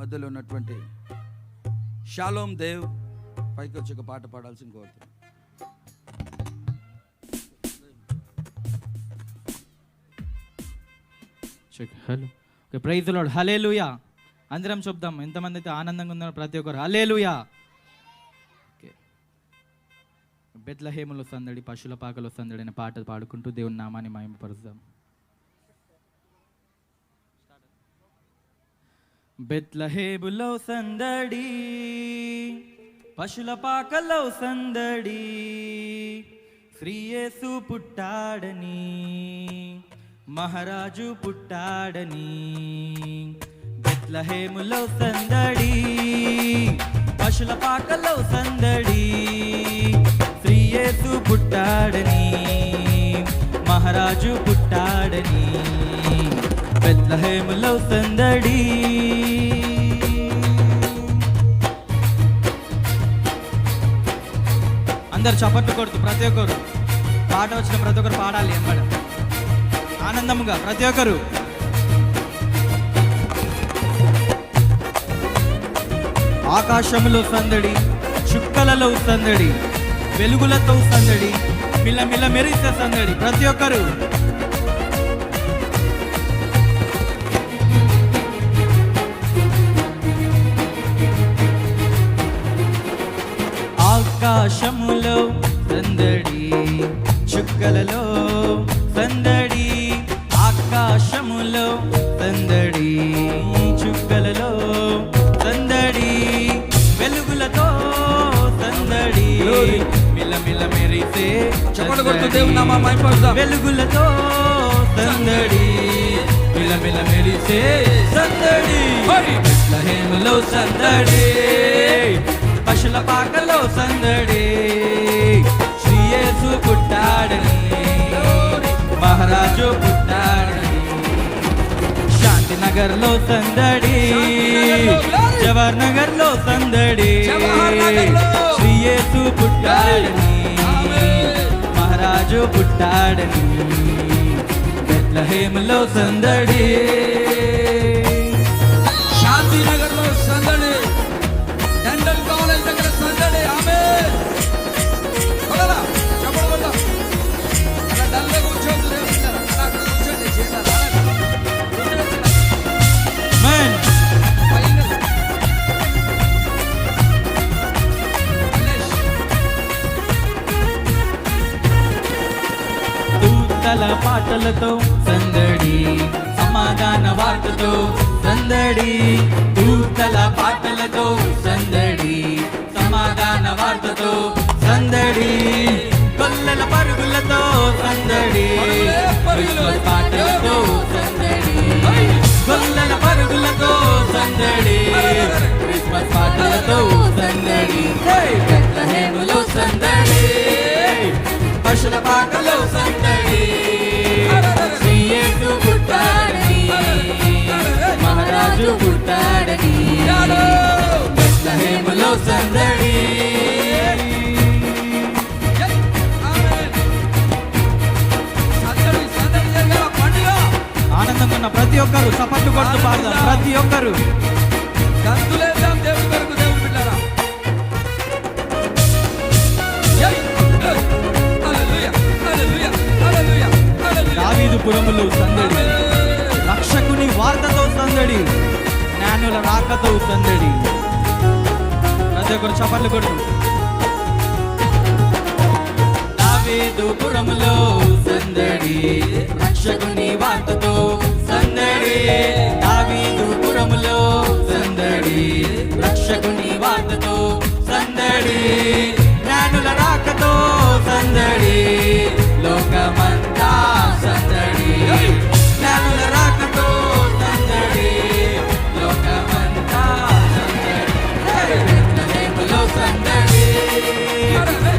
మధ్యలో ఉన్నటువంటి షాలోమ్ దేవ్ పైకి వచ్చి ఒక పాట పాడాల్సిన కోరుతున్నాను. Hello okay, praise the Lord. Hallelujah. అందరం చెప్దాం. ఎంతమంది అయితే ఆనందంగా ఉన్నారో ప్రతి ఒక్కరు హల్లెలూయా. ఓకే, బెత్లెహేములో సందడి, పశువుల పాకలో సందడి అనే పాట పాడుకుంటూ దేవుని నామాన్ని మహిమపరుద్దాం. బెత్లెహేములో సందడి, పశుల పాకలో సందడి, శ్రీ యేసు పుట్టాడని, మహారాజు పుట్టాడని. బెత్లెహేములో సందడి, పశుల పాకలో సందడి, శ్రీ యేసు పుట్టాడని, మహారాజు పుట్టాడని. బెత్లెహేములో సందడి. అందరు చప్పట్లు కొడుతూ ప్రతి ఒక్కరు పాట వచ్చిన ప్రతి ఒక్కరు పాడాలి అన్నమాట, ఆనందముగా ప్రతి ఒక్కరు. ఆకాశములో సందడి, చుక్కలలో సందడి, వెలుగులతో సందడి, మిలమిల మెరిసే సందడి ప్రతి ఒక్కరు. ఆకాశములో సందడి, చుక్కలలో సందడి, ఆకాశములో సందడి, చుక్కలలో సందడి, వెలుగులతో సందడి, మిలమిల మెరిసే వెలుగులతో సందడి, మిలమిల మెరిసే సందడి. బెత్లెహేములో సందడి, పశుల పాకలో సందడి, శ్రీ యేసు పుట్టాడని, మహారాజు పుట్టాడని. శాంతి నగర్ లో సందడి, జవహర్ నగర్ లో సందడి, శ్రీ యేసు పుట్టాడని, మహారాజు పుట్టాడని. బెత్లెహేములో సందడి, శాంతి నగర్ లో సందడి, డెంటల్ కాలేజ్ దగ్గర సందడి. ఆమె దూతల పాటలతో సందడి, సమాధాన వార్తతో సందడి, దూతల పాటలతో సందడి, సమాధాన వార్తతో సందడి, కొల్లల పరుగులతో సందడి, క్రిస్మస్ పాటలతో సందడి, కొల్లల పరుగులతో సందడి, క్రిస్మస్ పాటలతో సందడి. బెత్లెహేములో సందడి, పశుల పాకలో సందడి, శ్రీ యేసు పుట్టాడని, మహారాజు పుట్టాడని. బెత్లెహేములో సందడి. ఆనందంగా ఉన్న ప్రతి ఒక్కరు చప్పట్లు కొడుతూ పాడదాం. ప్రతి ఒక్కరు గంతులేద్దాం దేవుడి కొరకు. దేవుడి బిడ్డలారా, దావీదుపురములో సందడి, రక్షకుని వార్తతో సందడి, జ్ఞానుల రాకతో సందడి. ప్రతి ఒక్కరు చప్పట్లు కొడుతూ. దావీదుపురములో సందడి, రక్షకుని వార్తతో సందడి, దావీదుపురములో సందడి, రక్షకుని వార్తతో సందడి, జ్ఞానుల రాకతో సందడి, లోకమంతా సందడి, జ్ఞానుల రాకతో సందడి, లోకమంతా సందడి. బెత్లెహేములో సందడి,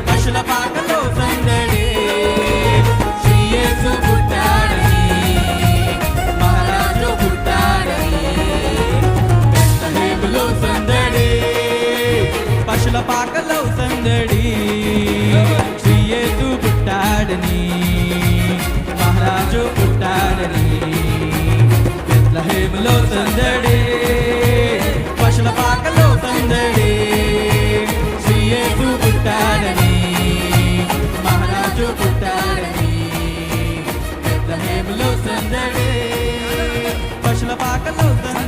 పశుల పాకలో సందడి, శ్రీ యేసు పుట్టాడని, మహారాజు పుట్టాడని. బెత్లెహేములో సందడి, పశుల పాకలో సందడి, శ్రీ యేసు పుట్టాడని, మహారాజు పుట్టాడని. బెత్లెహేములో సందడి,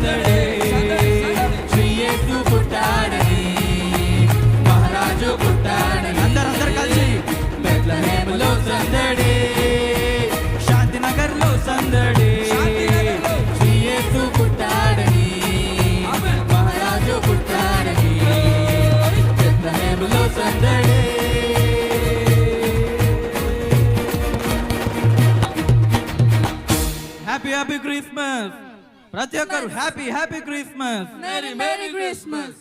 సందడి శ్రీ యేసు పుట్టాడని మహారాజు పుట్టాడని అందరూ కలిసి బెత్లెహేములో సందడి శాంతినగర్లో సందడి శ్రీ యేసు పుట్టాడని మహారాజు పుట్టాడని బెత్లెహేములో సందడి. హ్యాపీ క్రిస్మస్ ప్రతి ఒక్కరు హ్యాపీ క్రిస్మస్. Merry Christmas.